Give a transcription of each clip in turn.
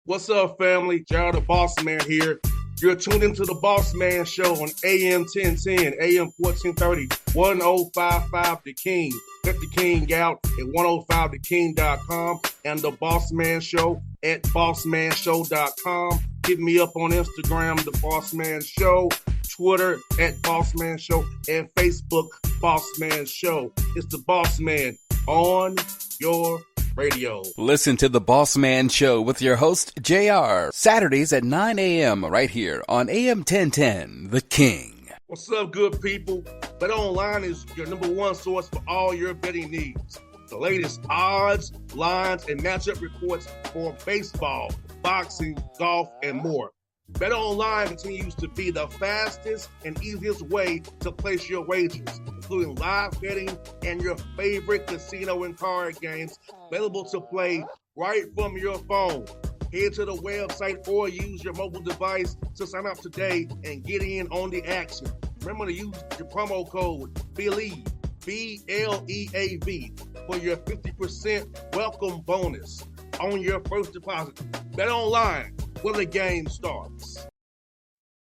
What's up, family? Gerald the Bossman here. You're tuned into the Bossman Show on AM 1010, AM 1430, 1055 The King. Check The King out at 105theking.com and the Bossman Show at bossmanshow.com. Hit me up on Instagram, The Bossman Show, Twitter at Bossman Show, and Facebook, Bossman Show. It's the Bossman on your radio. Listen to the Bossman Show with your host, JR, Saturdays at 9 a.m. right here on AM 1010, The King. What's up, good people? BetOnline is your number one source for all your betting needs. The latest odds, lines, and matchup reports for baseball, boxing, golf, and more. BetOnline continues to be the fastest and easiest way to place your wagers, including live betting and your favorite casino and card games available to play right from your phone. Head to the website or use your mobile device to sign up today and get in on the action. Remember to use your promo code BELIEVE, B-L-E-A-V, for your 50% welcome bonus on your first deposit. BetOnline, where the game starts.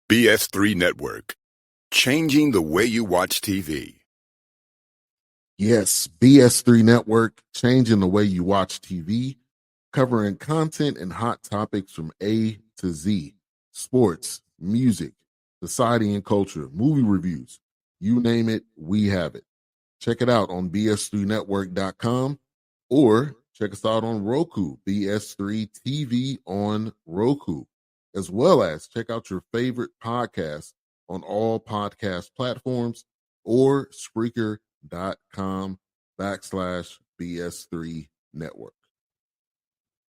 BS3 Network, changing the way you watch TV. Yes, BS3 Network, changing the way you watch TV, covering content and hot topics from A to Z, sports, music, society and culture, movie reviews, you name it, we have it. Check it out on bs3network.com or check us out on Roku, BS3 TV on Roku, as well as check out your favorite podcast on all podcast platforms or Spreaker.com/BS3 Network.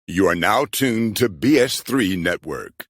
You are now tuned to BS3 Network.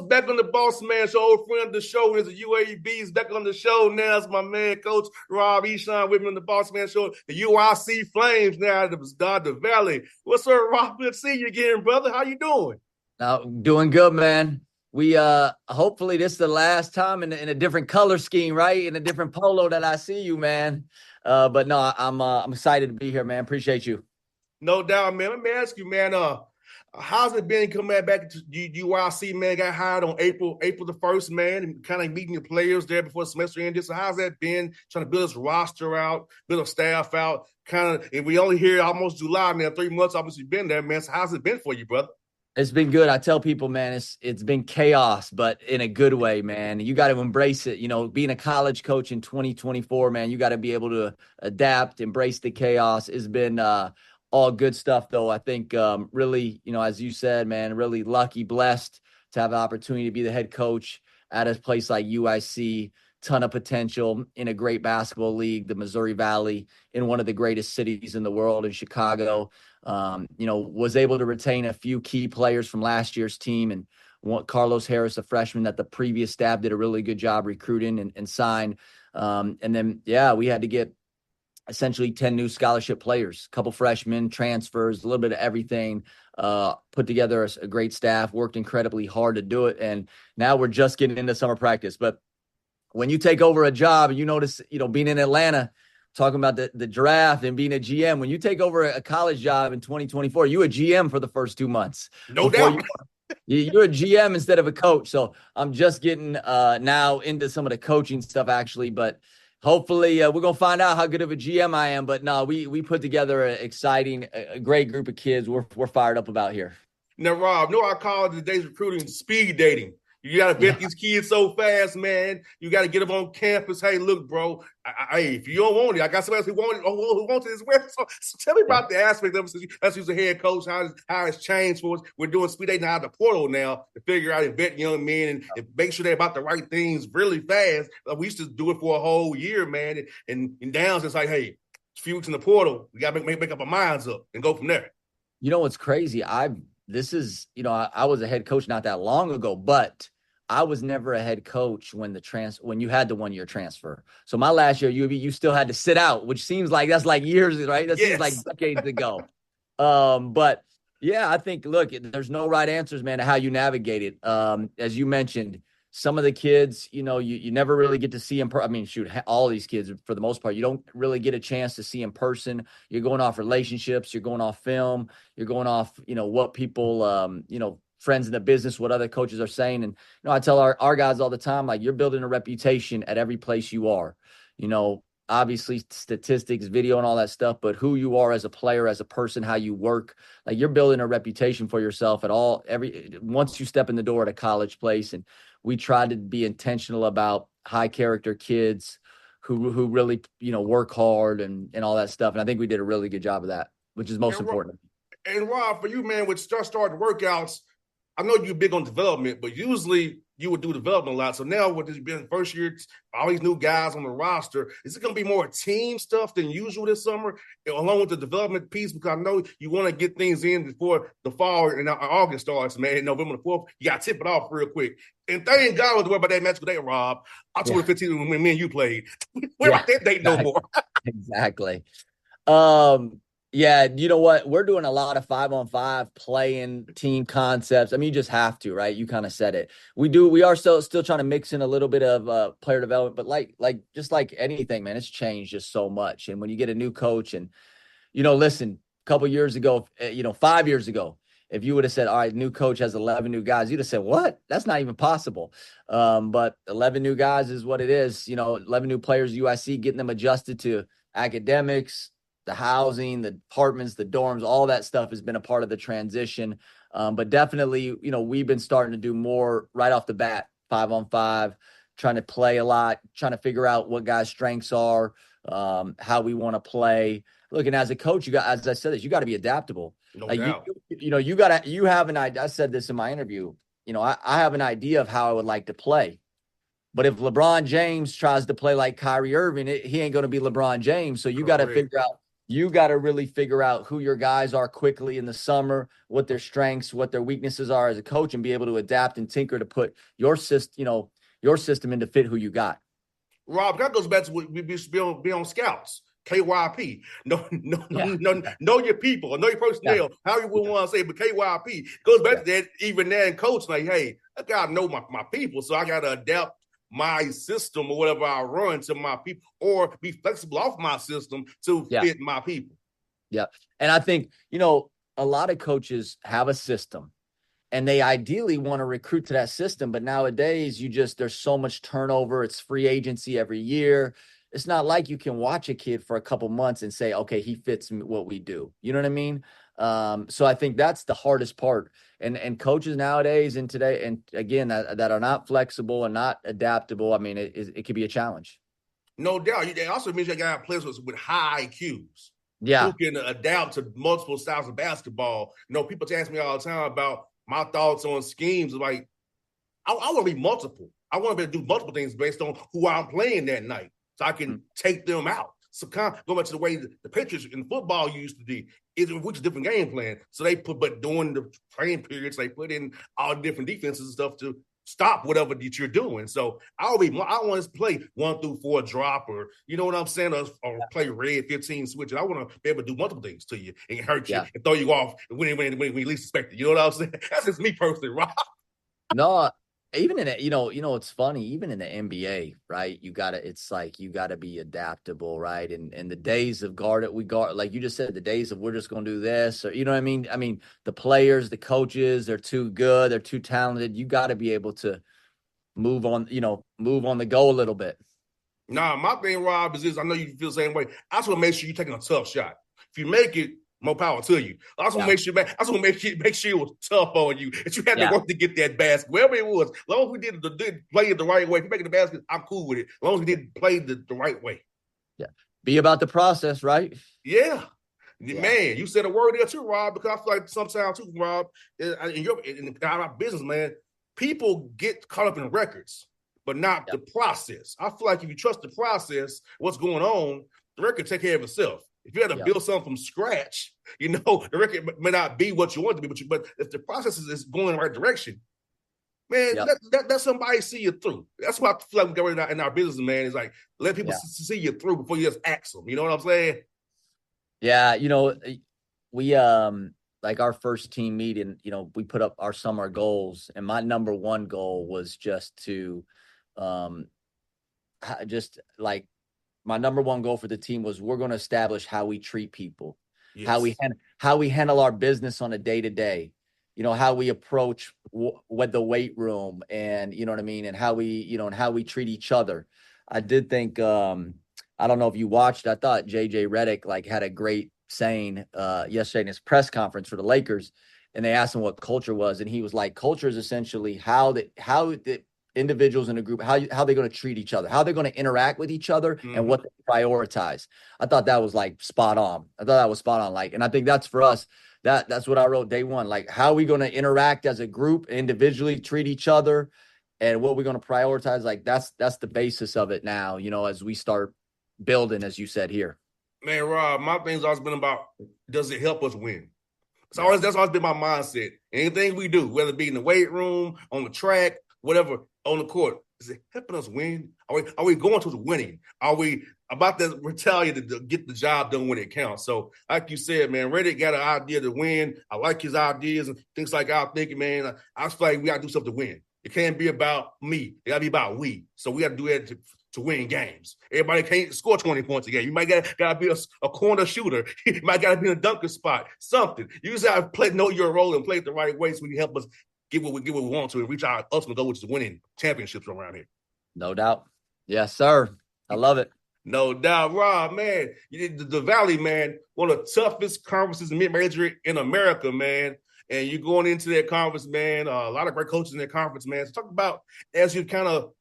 Back on the Bossman Show, old friend of the show is the UAB's back on the show now. It's my man, Coach Rob Ehsan, with me on the Bossman Show. The UIC Flames now at the Valley. What's up, Rob? Good to see you again, brother. How you doing? Doing good, man. We hopefully this is the last time in a different color scheme, right? In a different polo that I see you, man. But no, I'm excited to be here, man. Appreciate you. No doubt, man. Let me ask you, man. How's it been coming back to UIC, man? Got hired on April the 1st, man, and kind of meeting the players there before the semester ended. So how's that been, trying to build this roster out, build a staff out? Kind of, if we only hear almost July now, 3 months obviously been there, man. So how's it been for you, brother? It's been good. I tell people, man, it's been chaos, but in a good way, man. You got to embrace it. You know, being a college coach in 2024, man, you got to be able to adapt, embrace the chaos. It's been all good stuff, though. I think really, you know, as you said, man, really lucky, blessed to have the opportunity to be the head coach at a place like UIC. Ton of potential in a great basketball league, the Missouri Valley, in one of the greatest cities in the world, in Chicago. You know, was able to retain a few key players from last year's team, and Carlos Harris, a freshman that the previous staff did a really good job recruiting and signed. And then, yeah, we had to get essentially 10 new scholarship players, a couple freshmen, transfers, a little bit of everything, put together a great staff, worked incredibly hard to do it. And now we're just getting into summer practice. But when you take over a job and you notice, you know, being in Atlanta, talking about the draft and being a GM, when you take over a college job in 2024, you a GM for the first 2 months. No doubt. You're a GM instead of a coach. So I'm just getting now into some of the coaching stuff, actually. But hopefully we're going to find out how good of a GM I am. But no, we put together an exciting, a great group of kids we're fired up about here. Now, Rob, I call today's recruiting speed dating. You got to vet these kids so fast, man. You got to get them on campus. Hey, look, bro. Hey, if you don't want it, I got somebody else who wants it as well. So tell me about the aspect of it. As a head coach, how it's changed for us. We're doing speed dating out of the portal now to figure out and vet young men and make sure they're about the right things really fast. We used to do it for a whole year, man. And Downs, it's like, hey, a few weeks in the portal, we got to make up our minds up and go from there. You know what's crazy? I was a head coach not that long ago, but I was never a head coach when you had the 1 year transfer. So my last year, you still had to sit out, which seems like that's like years, right? That seems like decades ago. But yeah, I think, look, there's no right answers, man, to how you navigate it. As you mentioned, some of the kids, you never really get to see them. All these kids, for the most part, you don't really get a chance to see in person. You're going off relationships. You're going off film. You're going off, what people, friends in the business, what other coaches are saying. And, I tell our guys all the time, like, you're building a reputation at every place you are. Obviously statistics, video, and all that stuff, but who you are as a player, as a person, how you work, like, you're building a reputation for yourself once you step in the door at a college place. And we try to be intentional about high character kids who really, work hard and all that stuff. And I think we did a really good job of that, which is most important. And Rob, for you, man, with starting workouts, I know you're big on development, but usually you would do development a lot. So now with this being first year, all these new guys on the roster, is it going to be more team stuff than usual this summer, along with the development piece? Because I know you want to get things in before the fall and August starts, man. November the 4th, you got to tip it off real quick. And thank God with the word about that match today, Rob. October 15th when me and you played. We're about that date no more. Exactly. Yeah, you know what? We're doing a lot of 5-on-5 playing team concepts. I mean, you just have to, right? You kind of said it. We are still trying to mix in a little bit of player development, but just like anything, man, it's changed just so much. And when you get a new coach and, listen, a couple years ago, 5 years ago, if you would have said, all right, new coach has 11 new guys, you'd have said, what? That's not even possible. But 11 new guys is what it is. 11 new players, UIC, getting them adjusted to academics, the housing, the apartments, the dorms, all that stuff has been a part of the transition. But definitely, we've been starting to do more right off the bat, 5-on-5, trying to play a lot, trying to figure out what guys' strengths are, how we want to play. Look, and as a coach, as I said this, you got to be adaptable. No doubt. You have an idea. I said this in my interview. I have an idea of how I would like to play. But if LeBron James tries to play like Kyrie Irving, he ain't going to be LeBron James. So you got to figure out. You got to really figure out who your guys are quickly in the summer, what their strengths, what their weaknesses are as a coach, and be able to adapt and tinker to put your system in to fit who you got. Rob, that goes back to what we used to be on scouts. KYP. Know your people, know your personnel, however you want to say it, but KYP goes back to that. Even there in coach, like, hey, I got to know my people, so I got to adapt my system or whatever I run to my people, or be flexible off my system to fit my people. Yeah. And I think, a lot of coaches have a system and they ideally want to recruit to that system. But nowadays there's so much turnover. It's free agency every year. It's not like you can watch a kid for a couple months and say, okay, he fits what we do. You know what I mean? So I think that's the hardest part. And coaches nowadays and today, and again, that are not flexible and not adaptable, I mean, it could be a challenge. No doubt. It also means you got players with high IQs. Yeah. Who can adapt to multiple styles of basketball. People ask me all the time about my thoughts on schemes. Like, I want to be multiple. I want to be able to do multiple things based on who I'm playing that night, so I can take them out. So kind of going back to the way the Patriots in football used to do, which is a different game plan. So but during the training periods, they put in all different defenses and stuff to stop whatever that you're doing. So I want to play 1 through 4 drop, or you know what I'm saying, or play red 15 switch. I want to be able to do multiple things to you and hurt you and throw you off when we least expect it. You know what I'm saying? That's just me personally, Rob. No. Even in it, it's funny, even in the NBA, right? You gotta be adaptable, right? And the days of like you just said, the days of we're just going to do this, or, you know what I mean? I mean, the players, the coaches, they're too good. They're too talented. You got to be able to move on the go a little bit. Nah, my thing, Rob, is this. I know you feel the same way. I just want to make sure you're taking a tough shot. If you make it, More power to you. I just want to make sure, man. I just want to make sure it was tough on you, that you had to work to get that basket, wherever it was. As long as we did play it the right way, if you make the basket, I'm cool with it. As long as we did play the right way. Yeah. Be about the process, right? Yeah. Man, you said a word there too, Rob, because I feel like sometimes too, Rob, in our business, man, people get caught up in records, but not the process. I feel like if you trust the process, what's going on, the record take care of itself. If you had to build something from scratch, the record may not be what you want it to be, but if the process is going in the right direction, man, let somebody see you through. That's why I feel like we got right in our business, man. Is like let people see you through before you just ask them. You know what I'm saying? Yeah, we like our first team meeting, we put up our summer goals, and my number one goal was just to my number one goal for the team was we're going to establish how we treat people, how we handle our business on a day-to-day, how we approach with the weight room, and you know what I mean, and how we treat each other. I did think I don't know if you watched, I thought JJ Redick had a great saying yesterday in his press conference for the Lakers, and they asked him what culture was, and he was like, culture is essentially how the individuals in a group, how they're going to treat each other, how they're going to interact with each other, and what they prioritize. I thought that was spot on. And I think that's for us. That's what I wrote day one. How are we going to interact as a group, individually treat each other, and what we're going to prioritize. That's the basis of it now, as we start building, as you said here. Man, Rob, my thing's always been about, does it help us win? That's always been my mindset. Anything we do, whether it be in the weight room, on the track, whatever, on the court, is it helping us win? Are we going towards winning? Are we about the retaliate to get the job done when it counts? So, like you said, man, Reddick got an idea to win. I like his ideas and things like I'm thinking, man. I feel like we got to do something to win. It can't be about me. It got to be about we. So we got to do that to win games. Everybody can't score 20 points a game. You might got to be a corner shooter. You might got to be in a dunker spot, something. You just got to know your role and play it the right way so we can help us get what we want to and reach our ultimate goal, which is winning championships around here. No doubt. Yes, sir. I love it. No doubt. Rob, man, the Valley, man, one of the toughest conferences in mid-major in America, man. And you're going into that conference, man. A lot of great coaches in that conference, man. So talk about, as you kind of,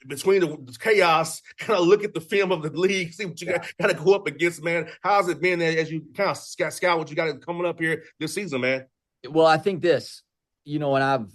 between the chaos, kind of look at the film of the league, see what you got to go up against, man. How's it been as you kind of scout what you got coming up here this season, man? Well, I think this, and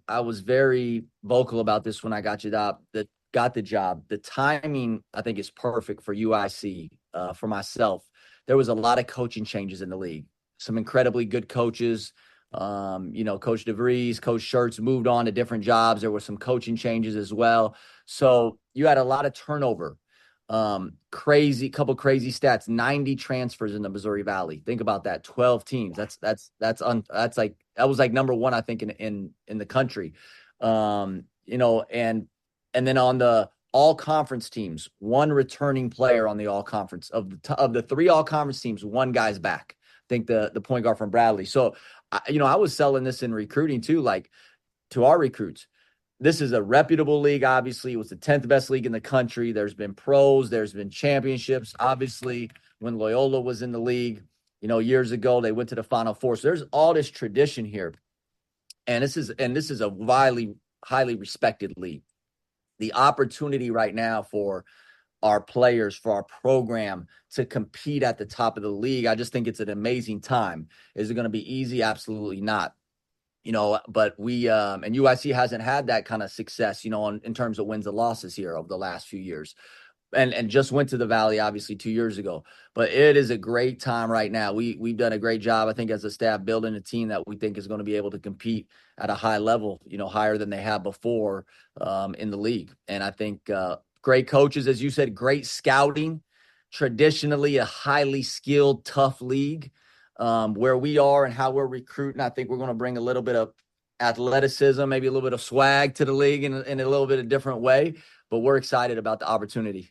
I was very vocal about this when I got the job. The timing, I think, is perfect for UIC. For myself, there was a lot of coaching changes in the league. Some incredibly good coaches. Coach DeVries, Coach Schertz moved on to different jobs. There were some coaching changes as well. So you had a lot of turnover. Couple crazy stats, 90 transfers in the Missouri Valley. Think about that. 12 teams. That was number one, I think, in the country. And then on the all conference teams, one returning player on the all conference of the three all conference teams, one guy's back. I think the point guard from Bradley. So, I was selling this in recruiting too, to our recruits. This is a reputable league. Obviously, it was the 10th best league in the country. There's been pros, there's been championships. Obviously, when Loyola was in the league, years ago, they went to the Final Four. So there's all this tradition here. And this is a highly respected league. The opportunity right now for our players, for our program to compete at the top of the league, I just think it's an amazing time. Is it going to be easy? Absolutely not. But we and UIC hasn't had that kind of success, in terms of wins and losses here over the last few years. And just went to the Valley, obviously, 2 years ago. But it is a great time right now. We've done a great job, I think, as a staff, building a team that we think is going to be able to compete at a high level, higher than they have before in the league. And I think great coaches, as you said, great scouting, traditionally a highly skilled, tough league. Where we are and how we're recruiting, I think we're going to bring a little bit of athleticism, maybe a little bit of swag to the league in a little bit of different way. But we're excited about the opportunity.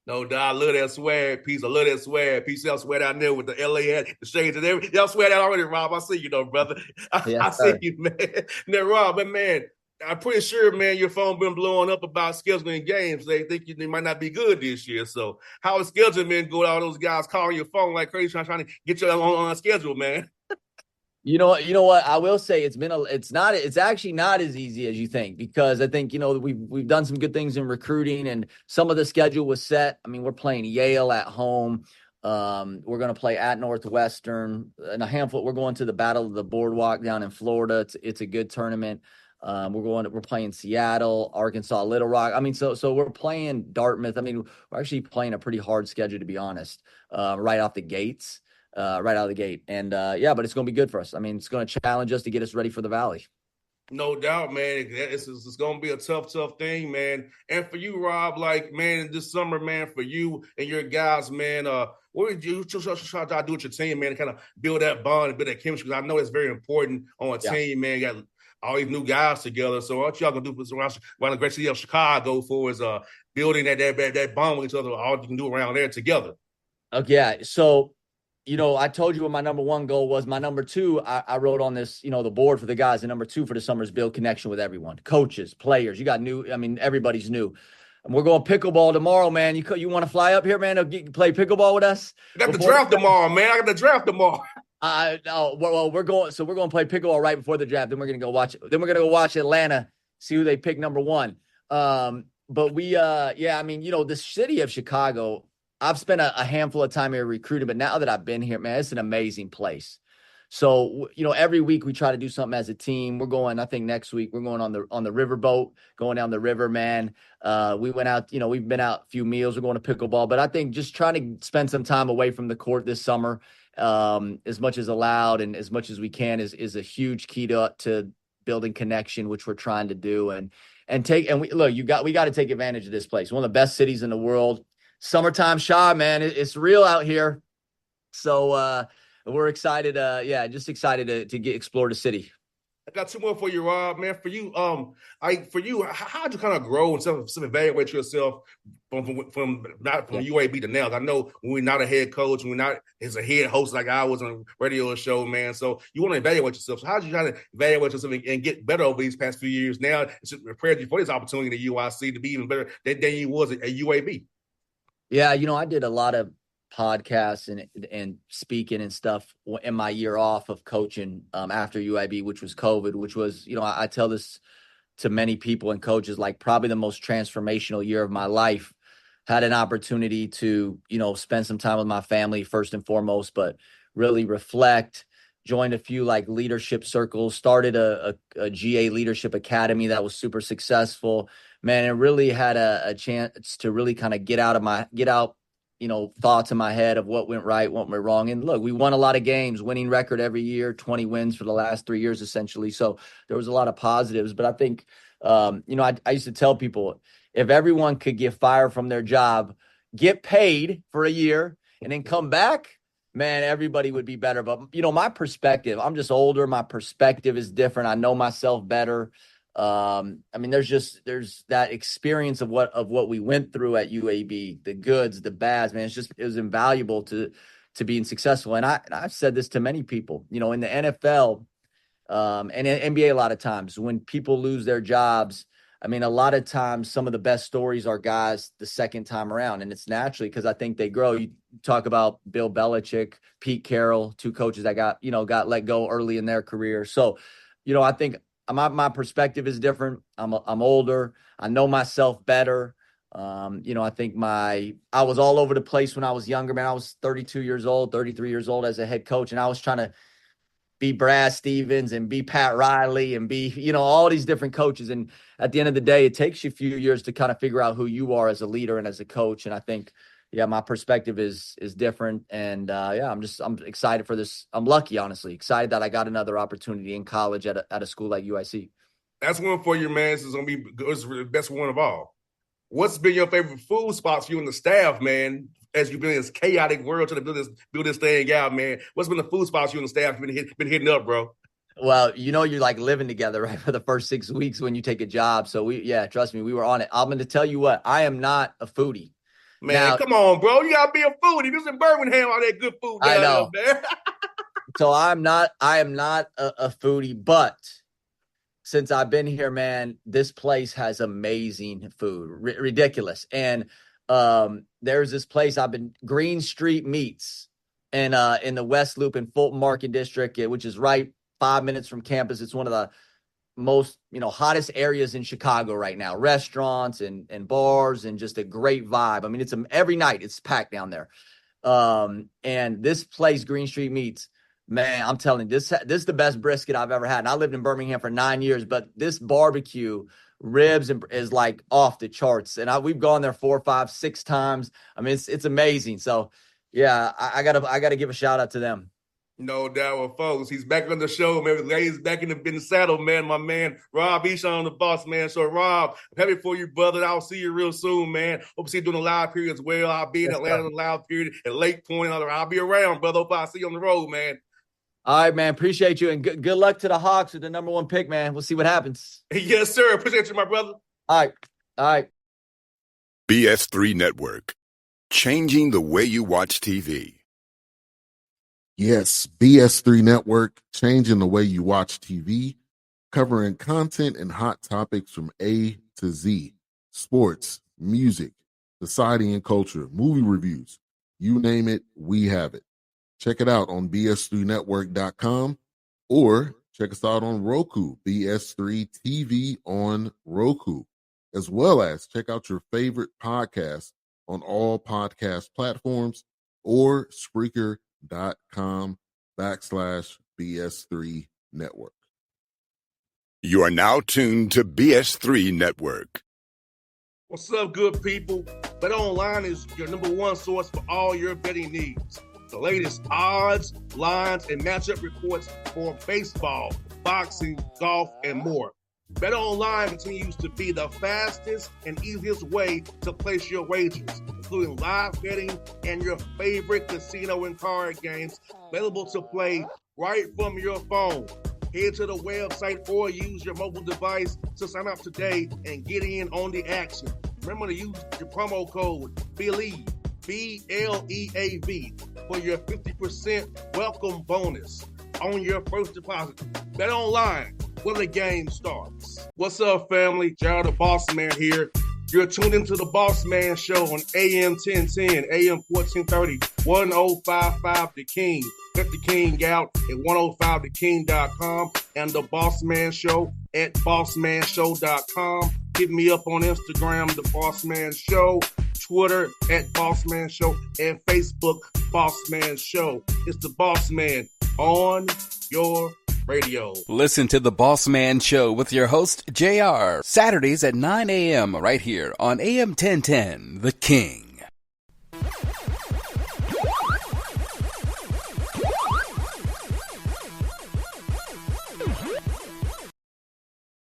No doubt. I love that swag piece. I love that swag piece. Y'all swear down there with the LA hat, the shades and everything. Y'all swear that already, Rob. I see you, brother. I see you, man. Now, Rob, man, I'm pretty sure, man, your phone been blowing up about scheduling games. They think they might not be good this year. So how is scheduling been going? All those guys calling your phone like crazy, trying to get you on a schedule, man. You know what? I will say it's actually not as easy as you think, because I think, we've done some good things in recruiting, and some of the schedule was set. I mean, we're playing Yale at home. We're going to play at Northwestern, and a handful. We're going to the Battle of the Boardwalk down in Florida. It's a good tournament. We're playing Seattle, Arkansas, Little Rock. I mean, so we're playing Dartmouth. I mean, we're actually playing a pretty hard schedule, to be honest, right off the gates. Right out of the gate. And but it's going to be good for us. I mean, it's going to challenge us to get us ready for the Valley. No doubt, man. It's going to be a tough thing, man. And for you, Rob, like, man, this summer, man, for you and your guys, man, what did you try to do with your team, man, to kind of build that bond and build that chemistry? Because I know it's very important on a team, man. You got all these new guys together. So what y'all going to do around the great city of Chicago for is building that bond with each other, all you can do around there together? Okay, so I told you what my number one goal was. My number two, I wrote on this, the board for the guys. The number two for the summer is build connection with everyone, coaches, players. You got everybody's new. And we're going pickleball tomorrow, man. You want to fly up here, man, to play pickleball with us? I got the draft tomorrow, man. I got the draft tomorrow. Well, we're going to play pickleball right before the draft. Then we're going to go watch it. Then we're going to go watch Atlanta, see who they pick number one. But we, the city of Chicago, I've spent a handful of time here recruiting, but now that I've been here, man, it's an amazing place. So, every week we try to do something as a team. We're going, I think next week we're going on the riverboat, going down the river, man. We went out, we've been out a few meals. We're going to pickleball, but I think just trying to spend some time away from the court this summer, as much as allowed and as much as we can is a huge key to building connection, which we're trying to do. We got to take advantage of this place. One of the best cities in the world. Summertime shy, man. It's real out here. So we're excited. Just excited to explore the city. I got two more for you, Rob. Man, for you, how'd you kind of grow and self-evaluate yourself from UAB to now? I know when we're not a head coach, we're not as a head host like I was on a radio show, man. So you want to evaluate yourself. So how'd you try to evaluate yourself and get better over these past few years? Now it's prepared you for this opportunity at UIC to be even better than you was at UAB. Yeah, I did a lot of podcasts and speaking and stuff in my year off of coaching after UIB, which was COVID, which was, I tell this to many people and coaches, like probably the most transformational year of my life. Had an opportunity to, spend some time with my family first and foremost, but really reflect, joined a few like leadership circles, started a GA leadership academy that was super successful. Man, it really had a chance to really kind of get out, thoughts in my head of what went right, what went wrong. And look, we won a lot of games, winning record every year, 20 wins for the last 3 years, essentially. So there was a lot of positives, but I think, I used to tell people, if everyone could get fired from their job, get paid for a year and then come back, man, everybody would be better. But, my perspective, I'm just older. My perspective is different. I know myself better. There's that experience of what we went through at UAB, the goods, the bads, man. It was invaluable to being successful. And I've said this to many people, in the NFL, and in NBA, a lot of times when people lose their jobs, I mean, a lot of times some of the best stories are guys the second time around, and it's naturally because I think they grow. You talk about Bill Belichick, Pete Carroll, two coaches that got let go early in their career. So, I think my perspective is different. I'm older. I know myself better. I think I was all over the place when I was younger, man. I was 32 years old, 33 years old as a head coach, and I was trying to be Brad Stevens and be Pat Riley and be, all these different coaches. And at the end of the day, it takes you a few years to kind of figure out who you are as a leader and as a coach. And I think, my perspective is different. And I'm excited for this. I'm lucky, honestly, excited that I got another opportunity in college at a school like UIC. That's one for you, man. This is going to be the best one of all. What's been your favorite food spots for you and the staff, man, as you've been in this chaotic world trying to build this thing out, man? What's been the food spots you and the staff have been hitting up, bro? Well, you're like living together, right, for the first 6 weeks when you take a job. So trust me, we were on it. I'm going to tell you what, I am not a foodie. Man, now, come on, bro. You gotta be a foodie. This is in Birmingham, all that good food down I know. There, man. So I am not a foodie, but since I've been here, man, this place has amazing food, ridiculous. And there's this place Green Street Meats, and in the West Loop in Fulton Market District, which is right 5 minutes from campus. It's one of the most, hottest areas in Chicago right now. Restaurants and bars and just a great vibe. I mean, every night it's packed down there. And this place, Green Street Meats, man, I'm telling you, this is the best brisket I've ever had. And I lived in Birmingham for 9 years, but this barbecue ribs is like off the charts. And we've gone there 4, 5, 6 times. I mean, it's amazing. So yeah, I gotta give a shout out to them. No doubt, well, folks. He's back on the show, man. He's back in the saddle, man. My man, Rob Ehsan on the Bossman Show. Rob, I'm happy for you, brother. I'll see you real soon, man. Hope to see you doing a live period as well. I'll be in Atlanta in a live period at Lake Point. I'll be around, brother. Hope I'll see you on the road, man. All right, man. Appreciate you. And good luck to the Hawks with the number 1 pick, man. We'll see what happens. Yes, sir. Appreciate you, my brother. All right. BS3 Network. Changing the way you watch TV. Yes, BS3 Network, changing the way you watch TV, covering content and hot topics from A to Z, sports, music, society and culture, movie reviews, you name it, we have it. Check it out on bs3network.com or check us out on Roku, BS3 TV on Roku, as well as check out your favorite podcast on all podcast platforms or Spreaker.com/BS3 Network. You are now tuned to BS3 Network. What's up, good people? Bet Online is your number 1 source for all your betting needs. The latest odds, lines, and matchup reports for baseball, boxing, golf, and more. Bet Online continues to be the fastest and easiest way to place your wagers, including live betting and your favorite casino and card games available to play right from your phone. Head to the website or use your mobile device to sign up today and get in on the action. Remember to use your promo code BELIEVE, BLEAV, for your 50% welcome bonus on your first deposit. Bet Online, when the game starts. What's up, family? Jared the Bossman here. You're tuned into the Bossman Show on AM 1010, AM 1430, 1055 The King. Check The King out at 105theking.com and the Bossman Show at bossmanshow.com. Hit me up on Instagram, The Bossman Show, Twitter at Bossman Show, and Facebook, Bossman Show. It's the Bossman on your radio. Listen to the Bossman Show with your host, JR, Saturdays at 9 a.m. right here on AM 1010, The King.